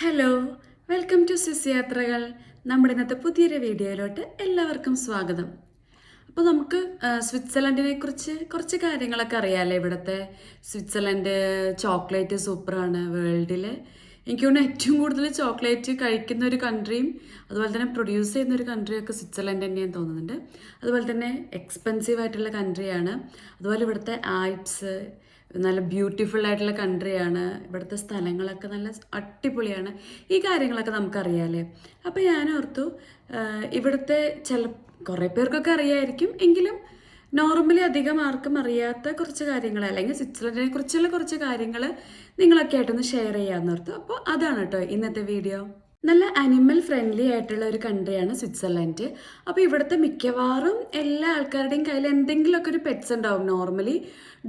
Hello, welcome to Swiss യാത്രകൾ. നമ്മുടെ ഇന്നത്തെ പുതിയൊരു വീഡിയോയിലോട്ട് എല്ലാവർക്കും സ്വാഗതം. അപ്പോൾ നമുക്ക് സ്വിറ്റ്സർലൻഡിനെ കുറിച്ച് കുറച്ച് കാര്യങ്ങളൊക്കെ അറിയാമല്ലോ. ഇവിടുത്തെ സ്വിറ്റ്സർലൻഡ് ചോക്ലേറ്റ് സൂപ്പറാണ് വേൾഡിൽ. എനിക്ക് തോന്നുന്നു ഏറ്റവും കൂടുതൽ ചോക്ലേറ്റ് കഴിക്കുന്ന ഒരു കൺട്രിയും അതുപോലെ തന്നെ പ്രൊഡ്യൂസ് ചെയ്യുന്ന ഒരു കൺട്രിയൊക്കെ സ്വിറ്റ്സർലൻഡ് തന്നെയാണ് തോന്നുന്നുണ്ട്. അതുപോലെ തന്നെ എക്സ്പെൻസീവ് ആയിട്ടുള്ള കൺട്രിയാണ്. അതുപോലെ ഇവിടുത്തെ ആൽപ്സ് നല്ല ബ്യൂട്ടിഫുൾ ആയിട്ടുള്ള കൺട്രിയാണ്. ഇവിടുത്തെ സ്ഥലങ്ങളൊക്കെ നല്ല അടിപൊളിയാണ്. ഈ കാര്യങ്ങളൊക്കെ നമുക്കറിയാമല്ലേ. അപ്പോൾ ഞാൻ ഓർത്തു ഇവിടുത്തെ കുറേ പേർക്കൊക്കെ അറിയാമായിരിക്കും, എങ്കിലും നോർമലി അധികം ആർക്കും അറിയാത്ത കുറച്ച് കാര്യങ്ങൾ അല്ലെങ്കിൽ സ്വിറ്റ്സർലൻഡിനെ കുറിച്ചുള്ള കുറച്ച് കാര്യങ്ങൾ നിങ്ങളൊക്കെ ആയിട്ടൊന്ന് ഷെയർ ചെയ്യാമെന്ന് ഓർത്തു. അപ്പോൾ അതാണ് കേട്ടോ ഇന്നത്തെ വീഡിയോ. നല്ല അനിമൽ ഫ്രണ്ട്ലി ആയിട്ടുള്ള ഒരു കൺട്രിയാണ് സ്വിറ്റ്സർലൻഡ്. അപ്പോൾ ഇവിടുത്തെ മിക്കവാറും എല്ലാ ആൾക്കാരുടെയും കയ്യിൽ എന്തെങ്കിലുമൊക്കെ ഒരു പെറ്റ്സ് ഉണ്ടാവും. നോർമലി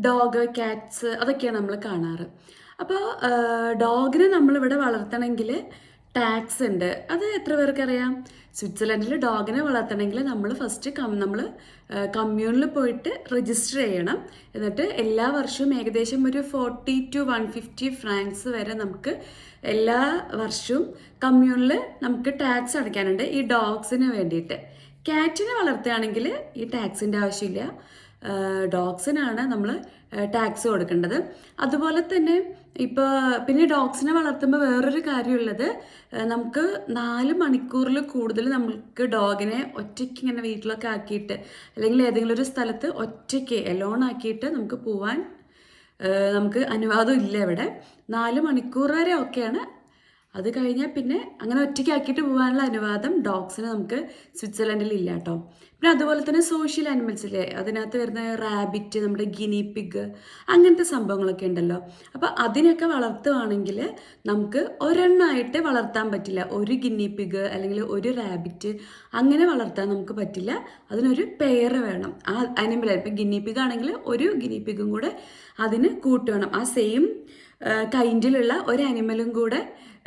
ഡോഗ്, ക്യാറ്റ്സ് അതൊക്കെയാണ് നമ്മൾ കാണാറ്. അപ്പോൾ ഡോഗിനെ നമ്മളിവിടെ വളർത്തണമെങ്കിൽ ടാക്സ് ഉണ്ട്. അത് എത്ര പേർക്കറിയാം? സ്വിറ്റ്സർലൻഡിൽ ഡോഗിനെ വളർത്തണമെങ്കിൽ നമ്മൾ ഫസ്റ്റ് നമ്മൾ കമ്മ്യൂണിൽ പോയിട്ട് രജിസ്റ്റർ ചെയ്യണം. എന്നിട്ട് എല്ലാ വർഷവും ഏകദേശം ഒരു 40 to 150 ഫ്രാങ്ക്സ് വരെ നമുക്ക് എല്ലാ വർഷവും കമ്മ്യൂണിൽ നമുക്ക് ടാക്സ് അടയ്ക്കാനുണ്ട് ഈ ഡോഗ്സിന് വേണ്ടിയിട്ട്. ക്യാറ്റിനെ വളർത്തുകയാണെങ്കിൽ ഈ ടാക്സിൻ്റെ ആവശ്യമില്ല. ഡോഗ്സിനാണ് നമ്മൾ ടാക്സ് കൊടുക്കേണ്ടത്. അതുപോലെ തന്നെ ഇപ്പോൾ പിന്നെ ഡോഗ്സിനെ വളർത്തുമ്പോൾ വേറൊരു കാര്യമുള്ളത്, നമുക്ക് 4 മണിക്കൂറിൽ കൂടുതൽ നമുക്ക് ഡോഗിനെ ഒറ്റയ്ക്ക് ഇങ്ങനെ വീട്ടിലൊക്കെ ആക്കിയിട്ട് അല്ലെങ്കിൽ ഏതെങ്കിലും ഒരു സ്ഥലത്ത് ഒറ്റയ്ക്ക് എലോൺ ആക്കിയിട്ട് നമുക്ക് പോവാൻ നമുക്ക് അനുവാദം ഇല്ല ഇവിടെ. 4 മണിക്കൂർ വരെ ഒക്കെയാണ്. അത് കഴിഞ്ഞാൽ പിന്നെ അങ്ങനെ ഒറ്റയ്ക്കാക്കിയിട്ട് പോകാനുള്ള അനുവാദം ഡോഗ്സിന് നമുക്ക് സ്വിറ്റ്സർലൻഡിൽ ഇല്ല കേട്ടോ. പിന്നെ അതുപോലെ തന്നെ സോഷ്യൽ ആനിമൽസില്ലേ, അതിനകത്ത് വരുന്ന റാബിറ്റ്, നമ്മുടെ ഗിനി പിഗ്, അങ്ങനത്തെ സംഭവങ്ങളൊക്കെ ഉണ്ടല്ലോ. അപ്പോൾ അതിനൊക്കെ വളർത്തുകയാണെങ്കിൽ നമുക്ക് ഒരെണ്ണമായിട്ട് വളർത്താൻ പറ്റില്ല. ഒരു ഗിനി പിഗ് അല്ലെങ്കിൽ ഒരു റാബിറ്റ് അങ്ങനെ വളർത്താൻ നമുക്ക് പറ്റില്ല. അതിനൊരു പെയർ വേണം. ആ അനിമൽ ഇപ്പം ഗിനി പിഗ് ആണെങ്കിൽ ഒരു ഗിനി പിഗും കൂടെ അതിന് കൂട്ടുവേണം. ആ സെയിം കൈൻഡിലുള്ള ഒരു അനിമലും കൂടെ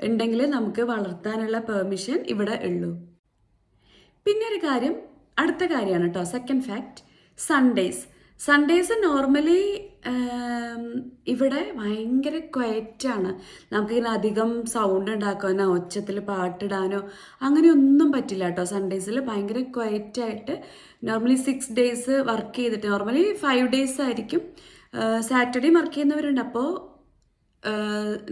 ഉണ്ടെങ്കിൽ നമുക്ക് വളർത്താനുള്ള പെർമിഷൻ ഇവിടെ ഉള്ളൂ. പിന്നെ ഒരു കാര്യം, അടുത്ത കാര്യമാണ് കേട്ടോ, സെക്കൻഡ് ഫാക്ട്, സൺഡേസ് നോർമലി ഇവിടെ ഭയങ്കര ക്വയറ്റാണ്. നമുക്കിങ്ങനെ അധികം സൗണ്ട് ഉണ്ടാക്കാനോ ഒച്ചത്തിൽ പാട്ടിടാനോ അങ്ങനെയൊന്നും പറ്റില്ല കേട്ടോ. സൺഡേസിൽ ഭയങ്കര ക്വയറ്റായിട്ട് നോർമലി 6 days വർക്ക് ചെയ്തിട്ട്, നോർമലി 5 days ആയിരിക്കും. സാറ്റർഡേ വർക്ക് ചെയ്യുന്നവരുണ്ട്. അപ്പോൾ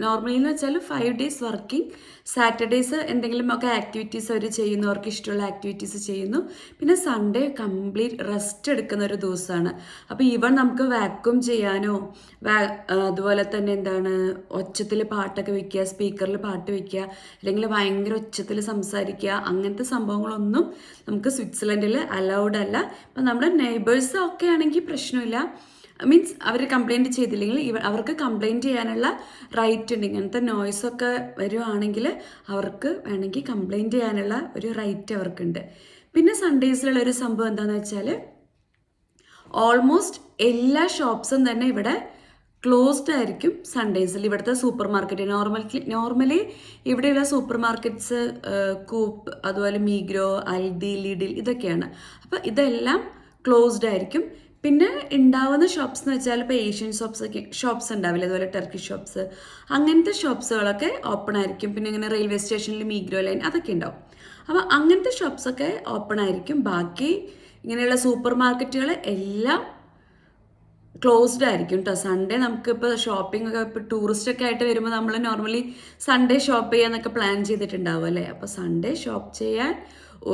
നോർമലി എന്ന് വെച്ചാൽ 5 days വർക്കിംഗ്, സാറ്റർഡേസ് എന്തെങ്കിലുമൊക്കെ ആക്ടിവിറ്റീസ് അവർ ചെയ്യുന്നു, അവർക്ക് ഇഷ്ടമുള്ള ആക്ടിവിറ്റീസ് ചെയ്യുന്നു. പിന്നെ സൺഡേ കംപ്ലീറ്റ് റെസ്റ്റ് എടുക്കുന്ന ഒരു ദിവസമാണ്. അപ്പോൾ ഈവൺ നമുക്ക് വാക്യൂം ചെയ്യാനോ അതുപോലെ തന്നെ എന്താണ് ഒച്ചത്തിൽ പാട്ടൊക്കെ വയ്ക്കുക, സ്പീക്കറിൽ പാട്ട് വയ്ക്കുക, അല്ലെങ്കിൽ ഭയങ്കര ഒച്ചത്തിൽ സംസാരിക്കുക, അങ്ങനത്തെ സംഭവങ്ങളൊന്നും നമുക്ക് സ്വിറ്റ്സർലൻഡിൽ അലൗഡ് അല്ല. അപ്പം നമ്മുടെ നെയ്ബേഴ്സ് ഒക്കെ ആണെങ്കിൽ പ്രശ്നമില്ല. മീൻസ് അവർ കംപ്ലൈൻറ്റ് ചെയ്തില്ലെങ്കിൽ അവർക്ക് കംപ്ലൈൻറ്റ് ചെയ്യാനുള്ള റൈറ്റ് ഉണ്ട്. ഇങ്ങനത്തെ നോയ്സൊക്കെ വരുവാണെങ്കിൽ അവർക്ക് വേണമെങ്കിൽ കംപ്ലൈൻറ്റ് ചെയ്യാനുള്ള ഒരു റൈറ്റ് അവർക്കുണ്ട്. പിന്നെ സൺഡേസിലുള്ള ഒരു സംഭവം എന്താണെന്ന് വെച്ചാൽ ഓൾമോസ്റ്റ് എല്ലാ ഷോപ്സും തന്നെ ഇവിടെ ക്ലോസ്ഡ് ആയിരിക്കും സൺഡേസിൽ. ഇവിടുത്തെ സൂപ്പർ മാർക്കറ്റ് നോർമലി ഇവിടെയുള്ള സൂപ്പർ മാർക്കറ്റ്സ് കൂപ്പ്, അതുപോലെ മീഗ്രോ, അൽഡി, ലിഡിൽ ഇതൊക്കെയാണ്. അപ്പോൾ ഇതെല്ലാം ക്ലോസ്ഡ് ആയിരിക്കും. പിന്നെ ഉണ്ടാവുന്ന ഷോപ്സ് എന്ന് വെച്ചാൽ ഇപ്പോൾ ഏഷ്യൻ ഷോപ്സ് ഉണ്ടാവില്ല, അതുപോലെ ടർക്കിഷ് ഷോപ്സ്, അങ്ങനത്തെ ഷോപ്സുകളൊക്കെ ഓപ്പൺ ആയിരിക്കും. പിന്നെ ഇങ്ങനെ റെയിൽവേ സ്റ്റേഷനിൽ മീഗ്രോ ലൈൻ അതൊക്കെ ഉണ്ടാവും. അപ്പോൾ അങ്ങനത്തെ ഷോപ്സൊക്കെ ഓപ്പൺ ആയിരിക്കും. ബാക്കി ഇങ്ങനെയുള്ള സൂപ്പർ മാർക്കറ്റുകൾ എല്ലാം ക്ലോസ്ഡ് ആയിരിക്കും കേട്ടോ. സൺഡേ നമുക്കിപ്പോൾ ഷോപ്പിംഗ് ഒക്കെ ഇപ്പോൾ ടൂറിസ്റ്റൊക്കെ ആയിട്ട് വരുമ്പോൾ നമ്മൾ നോർമലി സൺഡേ ഷോപ്പ് ചെയ്യാന്നൊക്കെ പ്ലാൻ ചെയ്തിട്ടുണ്ടാവും അല്ലേ. അപ്പോൾ സൺഡേ ഷോപ്പ് ചെയ്യാൻ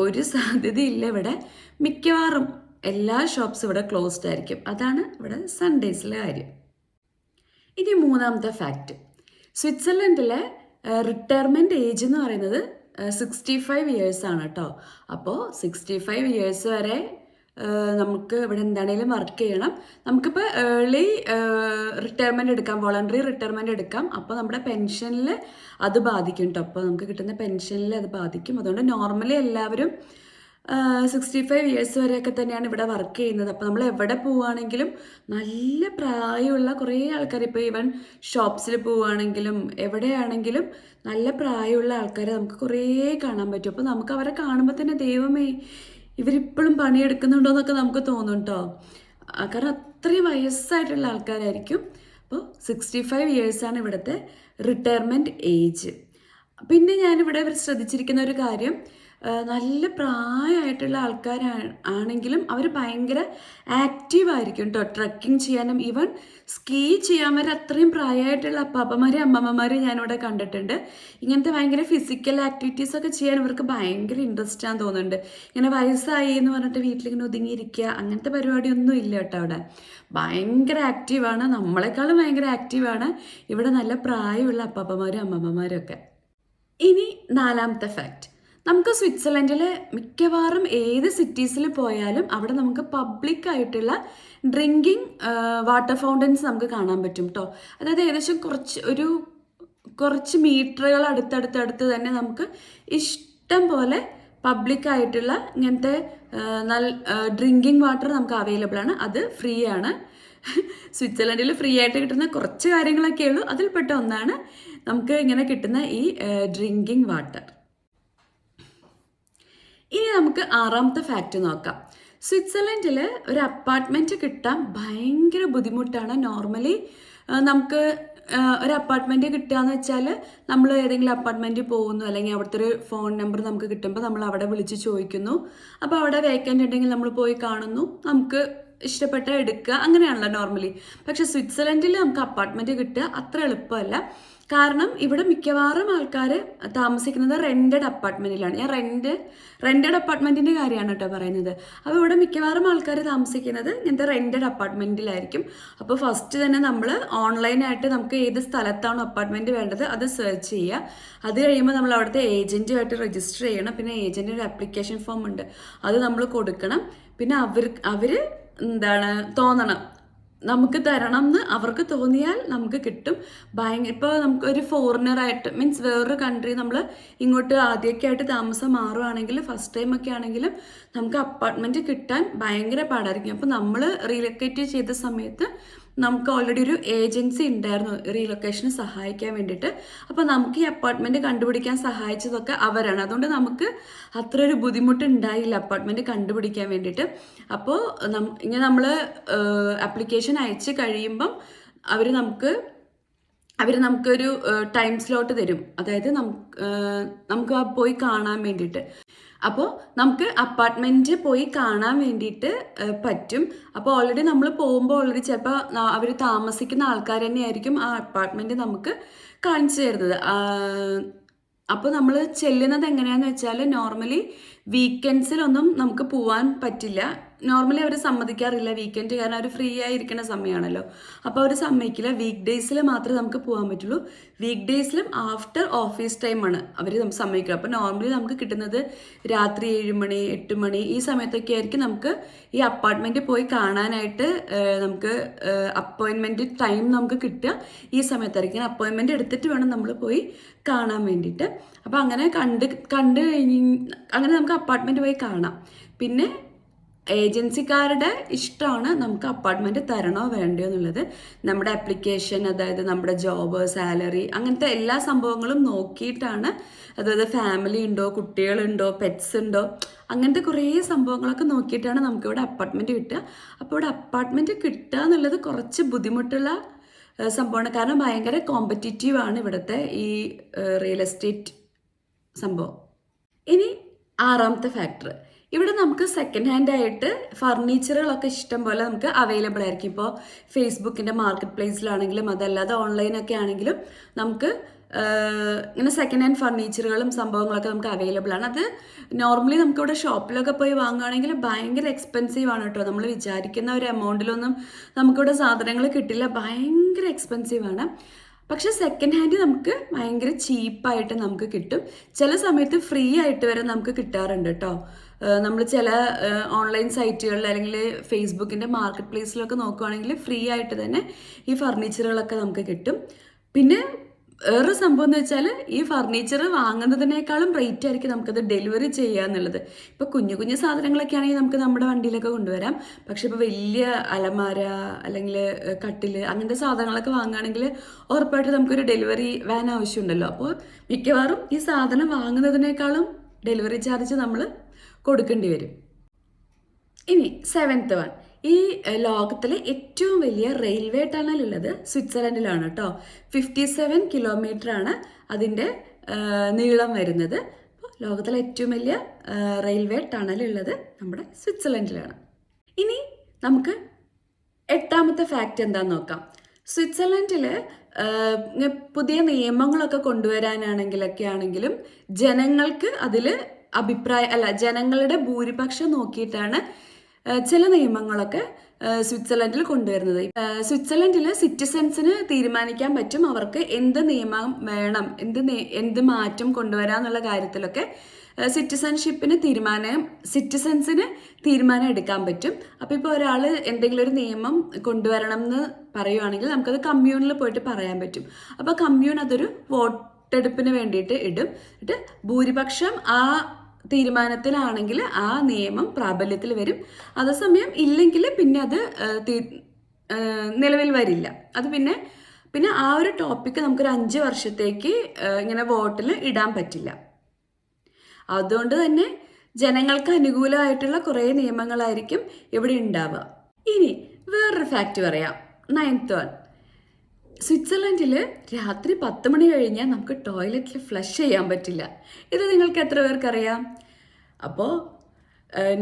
ഒരു സാധ്യതയില്ല ഇവിടെ. മിക്കവാറും എല്ലാ ഷോപ്സും ഇവിടെ ക്ലോസ്ഡ് ആയിരിക്കും. അതാണ് ഇവിടെ സൺഡേസിലെ കാര്യം. ഇനി മൂന്നാമത്തെ ഫാക്റ്റ്, സ്വിറ്റ്സർലൻഡിലെ റിട്ടയർമെൻറ്റ് ഏജ് എന്ന് പറയുന്നത് 65 years ആണ് കേട്ടോ. അപ്പോൾ 65 years വരെ നമുക്ക് ഇവിടെ എന്താണേലും വർക്ക് ചെയ്യണം. നമുക്കിപ്പോൾ ഏർലി റിട്ടയർമെൻറ്റ് എടുക്കാം, വോളണ്ടറി റിട്ടയർമെൻറ്റ് എടുക്കാം. അപ്പോൾ നമ്മുടെ പെൻഷനിൽ അത് ബാധിക്കും കേട്ടോ. അപ്പോൾ നമുക്ക് കിട്ടുന്ന പെൻഷനിൽ അത് ബാധിക്കും. അതുകൊണ്ട് നോർമലി എല്ലാവരും 65 years വരെയൊക്കെ തന്നെയാണ് ഇവിടെ വർക്ക് ചെയ്യുന്നത്. അപ്പോൾ നമ്മൾ എവിടെ പോവുകയാണെങ്കിലും നല്ല പ്രായമുള്ള കുറേ ആൾക്കാർ, ഇപ്പോൾ ഈവൻ ഷോപ്സിൽ പോവുകയാണെങ്കിലും എവിടെയാണെങ്കിലും നല്ല പ്രായമുള്ള ആൾക്കാരെ നമുക്ക് കുറേ കാണാൻ പറ്റും. അപ്പോൾ നമുക്ക് അവരെ കാണുമ്പോൾ തന്നെ ദൈവമേ ഇവരിപ്പോഴും പണിയെടുക്കുന്നുണ്ടോ എന്നൊക്കെ നമുക്ക് തോന്നും കേട്ടോ. കാരണം അത്രയും വയസ്സായിട്ടുള്ള ആൾക്കാരായിരിക്കും. അപ്പോൾ 65 years ആണ് ഇവിടുത്തെ റിട്ടയർമെൻറ്റ് ഏജ്. പിന്നെ ഞാനിവിടെ ശ്രദ്ധിച്ചിരിക്കുന്ന ഒരു കാര്യം, നല്ല പ്രായമായിട്ടുള്ള ആണെങ്കിലും അവർ ഭയങ്കര ആക്റ്റീവായിരിക്കും കേട്ടോ. ട്രക്കിങ് ചെയ്യാനും ഈവൻ സ്കീ ചെയ്യാൻ വരെ അത്രയും പ്രായമായിട്ടുള്ള അപ്പാപ്പന്മാരെയും അമ്മമ്മമാരെയും ഞാനിവിടെ കണ്ടിട്ടുണ്ട്. ഇങ്ങനത്തെ ഭയങ്കര ഫിസിക്കൽ ആക്ടിവിറ്റീസൊക്കെ ചെയ്യാൻ ഇവർക്ക് ഭയങ്കര ഇൻട്രസ്റ്റ് ആണെന്ന് തോന്നുന്നുണ്ട്. ഇങ്ങനെ വയസ്സായി എന്ന് പറഞ്ഞിട്ട് വീട്ടിലിങ്ങനെ ഒതുങ്ങിയിരിക്കുക അങ്ങനത്തെ പരിപാടിയൊന്നും ഇല്ല കേട്ടോ. അവിടെ ഭയങ്കര ആക്റ്റീവാണ്, നമ്മളെക്കാളും ഭയങ്കര ആക്റ്റീവാണ് ഇവിടെ നല്ല പ്രായമുള്ള അപ്പാപ്പന്മാരും അമ്മമ്മമാരും ഒക്കെ. ഇനി നാലാമത്തെ ഫാക്റ്റ്, നമുക്ക് സ്വിറ്റ്സർലൻഡിൽ മിക്കവാറും ഏത് സിറ്റീസിൽ പോയാലും അവിടെ നമുക്ക് പബ്ലിക് ആയിട്ടുള്ള ഡ്രിങ്കിങ് വാട്ടർ ഫൗണ്ടൻസ് നമുക്ക് കാണാൻ പറ്റും കേട്ടോ. അതായത് ഏകദേശം കുറച്ച് മീറ്ററുകൾ അടുത്തടുത്ത് തന്നെ നമുക്ക് ഇഷ്ടം പോലെ പബ്ലിക് ആയിട്ടുള്ള ഇങ്ങനത്തെ ഡ്രിങ്കിങ് വാട്ടർ നമുക്ക് അവൈലബിൾ ആണ്. അത് ഫ്രീ ആണ്. സ്വിറ്റ്സർലൻഡിൽ ഫ്രീ ആയിട്ട് കിട്ടുന്ന കുറച്ച് കാര്യങ്ങളൊക്കെ ഉള്ളൂ. അതിൽപ്പെട്ട ഒന്നാണ് നമുക്ക് ഇങ്ങനെ കിട്ടുന്ന ഈ ഡ്രിങ്കിങ് വാട്ടർ. ഇനി നമുക്ക് ആറാമത്തെ ഫാക്റ്റ് നോക്കാം. സ്വിറ്റ്സർലൻഡിൽ ഒരു അപ്പാർട്ട്മെൻറ്റ് കിട്ടാൻ ഭയങ്കര ബുദ്ധിമുട്ടാണ്. നോർമലി നമുക്ക് ഒരു അപ്പാർട്ട്മെൻറ്റ് കിട്ടുക എന്ന് വെച്ചാൽ നമ്മൾ ഏതെങ്കിലും അപ്പാർട്ട്മെൻറ്റിൽ പോകുന്നു, അല്ലെങ്കിൽ അവിടുത്തെ ഒരു ഫോൺ നമ്പർ നമുക്ക് കിട്ടുമ്പോൾ നമ്മൾ അവിടെ വിളിച്ച് ചോദിക്കുന്നു. അപ്പോൾ അവിടെ വേക്കൻ്റ് ഉണ്ടെങ്കിൽ നമ്മൾ പോയി കാണുന്നു, നമുക്ക് ഇഷ്ടപ്പെട്ട എടുക്കുക, അങ്ങനെയാണല്ലോ നോർമലി. പക്ഷെ സ്വിറ്റ്സർലൻഡിൽ നമുക്ക് അപ്പാർട്ട്മെൻറ്റ് കിട്ടുക അത്ര എളുപ്പമല്ല. കാരണം ഇവിടെ മിക്കവാറും ആൾക്കാർ താമസിക്കുന്നത് റെൻറ്റഡ് അപ്പാർട്ട്മെൻറ്റിലാണ്. ഞാൻ റെൻറ്റഡ് അപ്പാർട്ട്മെൻറ്റിൻ്റെ കാര്യമാണ് കേട്ടോ പറയുന്നത്. അപ്പോൾ ഇവിടെ മിക്കവാറും ആൾക്കാർ താമസിക്കുന്നത് ഇങ്ങനത്തെ റെൻറ്റഡ് അപ്പാർട്ട്മെൻറ്റിലായിരിക്കും. അപ്പോൾ ഫസ്റ്റ് തന്നെ നമ്മൾ ഓൺലൈനായിട്ട് നമുക്ക് ഏത് സ്ഥലത്താണോ അപ്പാർട്ട്മെൻറ്റ് വേണ്ടത് അത് സെർച്ച് ചെയ്യുക. അത് കഴിയുമ്പോൾ നമ്മൾ അവിടുത്തെ ഏജൻറ്റുമായിട്ട് രജിസ്റ്റർ ചെയ്യണം. പിന്നെ ഏജൻറ്റിൻ്റെ ഒരു ആപ്ലിക്കേഷൻ ഫോം ഉണ്ട്, അത് നമ്മൾ കൊടുക്കണം. പിന്നെ അവർ തോന്നണം, നമുക്ക് തരണം എന്ന് അവർക്ക് തോന്നിയാൽ നമുക്ക് കിട്ടും. ഇപ്പോൾ നമുക്ക് ഒരു ഫോറിനറായിട്ട് മീൻസ് വേറൊരു കൺട്രി നമ്മൾ ഇങ്ങോട്ട് ആദ്യമൊക്കെ ആയിട്ട് താമസം മാറുകയാണെങ്കിൽ, ഫസ്റ്റ് ടൈം ഒക്കെ ആണെങ്കിലും നമുക്ക് അപ്പാർട്ട്മെൻറ്റ് കിട്ടാൻ ഭയങ്കര പാടായിരിക്കും. അപ്പോൾ നമ്മൾ റീലൊക്കേറ്റ് ചെയ്ത സമയത്ത് നമുക്ക് ഓൾറെഡി ഒരു ഏജൻസി ഉണ്ടായിരുന്നു റീലൊക്കേഷന് സഹായിക്കാൻ വേണ്ടിയിട്ട്. അപ്പോൾ നമുക്ക് ഈ അപ്പാർട്ട്മെൻറ്റ് കണ്ടുപിടിക്കാൻ സഹായിച്ചതൊക്കെ അവരാണ്. അതുകൊണ്ട് നമുക്ക് അത്ര ഒരു ബുദ്ധിമുട്ട് ഉണ്ടായില്ല അപ്പാർട്ട്മെൻറ്റ് കണ്ടുപിടിക്കാൻ വേണ്ടിയിട്ട്. അപ്പോൾ ഇങ്ങനെ നമ്മൾ ആപ്ലിക്കേഷൻ അയച്ച് കഴിയുമ്പം അവർ നമുക്കൊരു ടൈം സ്ലോട്ട് തരും. അതായത് നമുക്ക് പോയി കാണാൻ വേണ്ടിയിട്ട്. അപ്പോൾ നമുക്ക് അപ്പാർട്ട്മെൻറ്റ് പോയി കാണാൻ വേണ്ടിയിട്ട് പറ്റും. അപ്പോൾ ഓൾറെഡി നമ്മൾ പോകുമ്പോൾ ഓൾറെഡി ചിലപ്പോൾ അവർ താമസിക്കുന്ന ആൾക്കാർ തന്നെയായിരിക്കും ആ അപ്പാർട്ട്മെൻറ്റ് നമുക്ക് കാണിച്ചു തരുന്നത്. അപ്പോൾ നമ്മൾ ചെല്ലുന്നത് എങ്ങനെയാണെന്ന് വെച്ചാൽ, നോർമലി വീക്കെൻഡ്സിലൊന്നും നമുക്ക് പോകാൻ പറ്റില്ല. നോർമലി അവർ സമ്മതിക്കാറില്ല വീക്കെൻഡ്, കാരണം അവർ ഫ്രീ ആയിരിക്കുന്ന സമയമാണല്ലോ. അപ്പോൾ അവർ സമ്മതിക്കില്ല. വീക്ക് ഡേയ്സിൽ മാത്രമേ നമുക്ക് പോകാൻ പറ്റുള്ളൂ. വീക്ക് ഡേയ്സിലും ആഫ്റ്റർ ഓഫീസ് ടൈമാണ് അവർ സമ്മതിക്കുക. അപ്പോൾ നോർമലി നമുക്ക് കിട്ടുന്നത് രാത്രി 7 മണി 8 മണി ഈ സമയത്തൊക്കെ ആയിരിക്കും നമുക്ക് ഈ അപ്പാർട്ട്മെൻറ്റ് പോയി കാണാനായിട്ട് നമുക്ക് അപ്പോയിൻമെൻറ്റ് ടൈം നമുക്ക് കിട്ടുക. ഈ സമയത്തായിരിക്കും അപ്പോയിൻമെൻറ്റ് എടുത്തിട്ട് വേണം നമ്മൾ പോയി കാണാൻ വേണ്ടിയിട്ട്. അപ്പോൾ അങ്ങനെ അങ്ങനെ നമുക്ക് അപ്പാർട്ട്മെൻറ്റ് പോയി കാണാം. പിന്നെ ഏജൻസിക്കാരുടെ ഇഷ്ടമാണ് നമുക്ക് അപ്പാർട്ട്മെൻറ്റ് തരണോ വേണ്ടയോ എന്നുള്ളത്. നമ്മുടെ ആപ്ലിക്കേഷൻ, അതായത് നമ്മുടെ ജോബ്, സാലറി, അങ്ങനത്തെ എല്ലാ സംഭവങ്ങളും നോക്കിയിട്ടാണ്, അതായത് ഫാമിലി ഉണ്ടോ, കുട്ടികളുണ്ടോ, പെറ്റ്സ് ഉണ്ടോ, അങ്ങനത്തെ കുറേ സംഭവങ്ങളൊക്കെ നോക്കിയിട്ടാണ് നമുക്കിവിടെ അപ്പാർട്ട്മെൻറ്റ് കിട്ടുക. അപ്പോൾ ഇവിടെ അപ്പാർട്ട്മെൻറ്റ് കിട്ടുക എന്നുള്ളത് കുറച്ച് ബുദ്ധിമുട്ടുള്ള സംഭവമാണ്. കാരണം ഭയങ്കര കോമ്പറ്റീറ്റീവാണ് ഇവിടുത്തെ ഈ റിയൽ എസ്റ്റേറ്റ് സംഭവം. ഇനി ആറാമത്തെ ഫാക്ടർ, ഇവിടെ നമുക്ക് സെക്കൻഡ് ഹാൻഡ് ആയിട്ട് ഫർണിച്ചറുകളൊക്കെ ഇഷ്ടം പോലെ നമുക്ക് അവൈലബിൾ ആയിരിക്കും. ഇപ്പോൾ ഫേസ്ബുക്കിൻ്റെ മാർക്കറ്റ് പ്ലേസിലാണെങ്കിലും അതല്ലാതെ ഓൺലൈനൊക്കെ ആണെങ്കിലും നമുക്ക് ഇങ്ങനെ സെക്കൻഡ് ഹാൻഡ് ഫർണിച്ചറുകളും സംഭവങ്ങളൊക്കെ നമുക്ക് അവൈലബിൾ ആണ്. അത് നോർമലി നമുക്കിവിടെ ഷോപ്പിലൊക്കെ പോയി വാങ്ങുകയാണെങ്കിൽ ഭയങ്കര എക്സ്പെൻസീവ് ആണ് കേട്ടോ. നമ്മൾ വിചാരിക്കുന്ന ഒരു എമൗണ്ടിലൊന്നും നമുക്കിവിടെ സാധനങ്ങൾ കിട്ടില്ല, ഭയങ്കര എക്സ്പെൻസീവ് ആണ്. പക്ഷെ സെക്കൻഡ് ഹാൻഡ് നമുക്ക് ഭയങ്കര ചീപ്പായിട്ട് നമുക്ക് കിട്ടും. ചില സമയത്ത് ഫ്രീ ആയിട്ട് വരെ നമുക്ക് കിട്ടാറുണ്ട് കേട്ടോ. നമ്മൾ ചില ഓൺലൈൻ സൈറ്റുകളിൽ അല്ലെങ്കിൽ ഫേസ്ബുക്കിൻ്റെ മാർക്കറ്റ് പ്ലേസിലൊക്കെ നോക്കുകയാണെങ്കിൽ ഫ്രീ ആയിട്ട് തന്നെ ഈ ഫർണിച്ചറുകളൊക്കെ നമുക്ക് കിട്ടും. പിന്നെ വേറൊരു സംഭവം എന്ന് വെച്ചാൽ, ഈ ഫർണിച്ചർ വാങ്ങുന്നതിനേക്കാളും റേറ്റ് ആയിരിക്കും നമുക്കത് ഡെലിവറി ചെയ്യുക എന്നുള്ളത്. ഇപ്പോൾ കുഞ്ഞു കുഞ്ഞു സാധനങ്ങളൊക്കെ ആണെങ്കിൽ നമുക്ക് നമ്മുടെ വണ്ടിയിലൊക്കെ കൊണ്ടുവരാം. പക്ഷെ ഇപ്പോൾ വലിയ അലമാര അല്ലെങ്കിൽ കട്ടിൽ അങ്ങനത്തെ സാധനങ്ങളൊക്കെ വാങ്ങുകയാണെങ്കിൽ ഉറപ്പായിട്ട് നമുക്കൊരു ഡെലിവറി വാൻ ആവശ്യമുണ്ടല്ലോ. അപ്പോൾ മിക്കവാറും ഈ സാധനം വാങ്ങുന്നതിനേക്കാളും ഡെലിവറി ചാർജ് നമ്മൾ കൊടുക്കേണ്ടി വരും. ഇനി 7th വൺ, ഈ ലോകത്തിലെ ഏറ്റവും വലിയ റെയിൽവേ ടണൽ ഉള്ളത് സ്വിറ്റ്സർലൻഡിലാണ് കേട്ടോ. 57 കിലോമീറ്ററാണ് അതിൻ്റെ നീളം വരുന്നത്. അപ്പോൾ ലോകത്തിലെ ഏറ്റവും വലിയ റെയിൽവേ ടണലുള്ളത് നമ്മുടെ സ്വിറ്റ്സർലൻഡിലാണ്. ഇനി നമുക്ക് 8ാമത്തെ ഫാക്റ്റ് എന്താണെന്ന് നോക്കാം. സ്വിറ്റ്സർലൻഡിൽ പുതിയ നിയമങ്ങളൊക്കെ കൊണ്ടുവരാനാണെങ്കിലൊക്കെ ആണെങ്കിലും ജനങ്ങൾക്ക് അതിൽ ജനങ്ങളുടെ ഭൂരിപക്ഷം നോക്കിയിട്ടാണ് ചില നിയമങ്ങളൊക്കെ സ്വിറ്റ്സർലൻഡിൽ കൊണ്ടുവരുന്നത്. സ്വിറ്റ്സർലൻഡിൽ സിറ്റിസൺസിന് തീരുമാനിക്കാൻ പറ്റും അവർക്ക് എന്ത് നിയമം വേണം, എന്ത് മാറ്റം കൊണ്ടുവരാന്നുള്ള കാര്യത്തിലൊക്കെ സിറ്റിസൻസിന് തീരുമാനം എടുക്കാൻ പറ്റും. അപ്പോൾ ഇപ്പോൾ ഒരാൾ എന്തെങ്കിലും ഒരു നിയമം കൊണ്ടുവരണം എന്ന് പറയുവാണെങ്കിൽ നമുക്കത് കമ്മ്യൂണിൽ പോയിട്ട് പറയാൻ പറ്റും. അപ്പോൾ കമ്മ്യൂൺ അതൊരു വോട്ടെടുപ്പിന് വേണ്ടിയിട്ട് ഇടും. എന്നിട്ട് ഭൂരിപക്ഷം ആ തീരുമാനത്തിലാണെങ്കിൽ ആ നിയമം പ്രാബല്യത്തിൽ വരും. അതേസമയം ഇല്ലെങ്കിൽ പിന്നെ അത് നിലവിൽ വരില്ല. അത് പിന്നെ ആ ഒരു ടോപ്പിക്ക് നമുക്കൊരു 5 വർഷത്തേക്ക് ഇങ്ങനെ വോട്ടിൽ ഇടാൻ പറ്റില്ല. അതുകൊണ്ട് തന്നെ ജനങ്ങൾക്ക് അനുകൂലമായിട്ടുള്ള കുറേ നിയമങ്ങളായിരിക്കും ഇവിടെ ഉണ്ടാവുക. ഇനി വേറൊരു ഫാക്റ്റ് പറയാം. 9th one. സ്വിറ്റ്സർലൻഡിൽ രാത്രി 10 മണി കഴിഞ്ഞാൽ നമുക്ക് ടോയ്ലറ്റിൽ ഫ്ലഷ് ചെയ്യാൻ പറ്റില്ല. ഇത് നിങ്ങൾക്ക് എത്ര പേർക്കറിയാം? അപ്പോൾ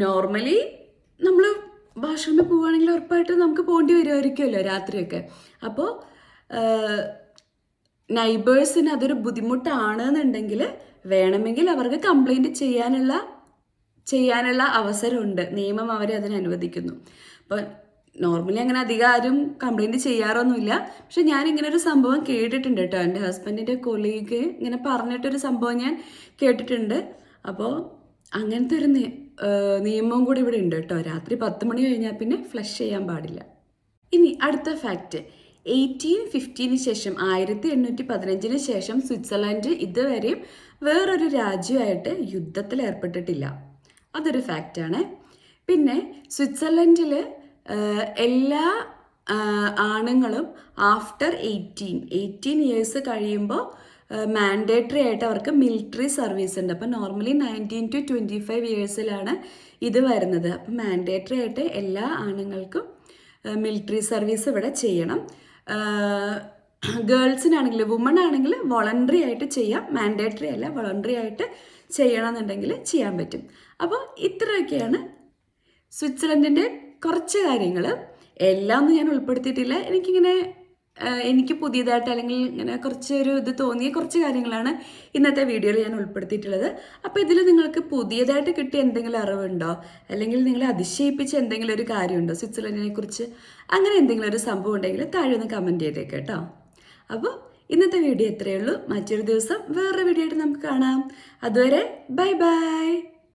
നോർമലി നമ്മൾ വാഷ്റൂമിൽ പോവുകയാണെങ്കിൽ ഉറപ്പായിട്ട് നമുക്ക് പോകേണ്ടി വരുമായിരിക്കുമല്ലോ രാത്രിയൊക്കെ. അപ്പോൾ നൈബേഴ്സിന് അതൊരു ബുദ്ധിമുട്ടാണ് എന്നുണ്ടെങ്കിൽ വേണമെങ്കിൽ അവർക്ക് കംപ്ലൈൻറ്റ് ചെയ്യാനുള്ള അവസരമുണ്ട്. നിയമം അവരെ അതിന് അനുവദിക്കുന്നു. അപ്പോൾ നോർമലി അങ്ങനെ അധികം ആരും കംപ്ലൈൻറ്റ് ചെയ്യാറൊന്നുമില്ല. പക്ഷെ ഞാൻ ഇങ്ങനെ ഒരു സംഭവം കേട്ടിട്ടുണ്ട് കേട്ടോ. എൻ്റെ ഹസ്ബൻഡിൻ്റെ കൊളീഗ് ഇങ്ങനെ പറഞ്ഞിട്ടൊരു സംഭവം ഞാൻ കേട്ടിട്ടുണ്ട്. അപ്പോൾ അങ്ങനത്തെ ഒരു നിയമവും കൂടി ഇവിടെ ഉണ്ട് കേട്ടോ. രാത്രി 10 മണി കഴിഞ്ഞാൽ പിന്നെ ഫ്ലഷ് ചെയ്യാൻ പാടില്ല. ഇനി അടുത്ത ഫാക്റ്റ്. 1815 ശേഷം 1815 ശേഷം സ്വിറ്റ്സർലൻഡ് ഇതുവരെയും വേറൊരു രാജ്യമായിട്ട് യുദ്ധത്തിൽ ഏർപ്പെട്ടിട്ടില്ല. അതൊരു ഫാക്റ്റാണ്. പിന്നെ സ്വിറ്റ്സർലൻഡിൽ എല്ലാ ആണുങ്ങളും ആഫ്റ്റർ 18 ഇയേഴ്സ് കഴിയുമ്പോൾ മാൻഡേറ്ററി ആയിട്ട് അവർക്ക് മിലിറ്ററി സർവീസ് ഉണ്ട്. അപ്പോൾ നോർമലി 19 to 25 ഇയേഴ്സിലാണ് ഇത് വരുന്നത്. അപ്പോൾ മാൻഡേറ്ററി ആയിട്ട് എല്ലാ ആണുങ്ങൾക്കും മിലിറ്ററി സർവീസ് ഇവിടെ ചെയ്യണം. ഗേൾസിനാണെങ്കിൽ വുമൺ ആണെങ്കിൽ വോളണ്ടറി ആയിട്ട് ചെയ്യാം. മാൻഡേറ്ററി അല്ല, വോളണ്ടറി ആയിട്ട് ചെയ്യണമെന്നുണ്ടെങ്കിൽ ചെയ്യാൻ പറ്റും. അപ്പോൾ ഇത്രയൊക്കെയാണ് സ്വിറ്റ്സർലൻഡിൻ്റെ കുറച്ച് കാര്യങ്ങൾ. എല്ലാം ഒന്നും ഞാൻ ഉൾപ്പെടുത്തിയിട്ടില്ല. എനിക്ക് പുതിയതായിട്ട് അല്ലെങ്കിൽ ഇങ്ങനെ കുറച്ചൊരു ഇത് തോന്നിയ കുറച്ച് കാര്യങ്ങളാണ് ഇന്നത്തെ വീഡിയോയിൽ ഞാൻ ഉൾപ്പെടുത്തിയിട്ടുള്ളത്. അപ്പോൾ ഇതിൽ നിങ്ങൾക്ക് പുതിയതായിട്ട് കിട്ടിയ എന്തെങ്കിലും അറിവുണ്ടോ, അല്ലെങ്കിൽ നിങ്ങളെ അതിശയിപ്പിച്ച എന്തെങ്കിലും ഒരു കാര്യമുണ്ടോ സ്വിറ്റ്സർലൻഡിനെ കുറിച്ച്? അങ്ങനെ എന്തെങ്കിലും ഒരു സംഭവം ഉണ്ടെങ്കിൽ താഴെ ഒന്ന് കമൻറ്റ് ചെയ്തേക്ക് കേട്ടോ. അപ്പോൾ ഇന്നത്തെ വീഡിയോ എത്രയേ ഉള്ളൂ. മറ്റൊരു ദിവസം വേറൊരു വീഡിയോ ആയിട്ട് നമുക്ക് കാണാം. അതുവരെ ബൈ ബൈ.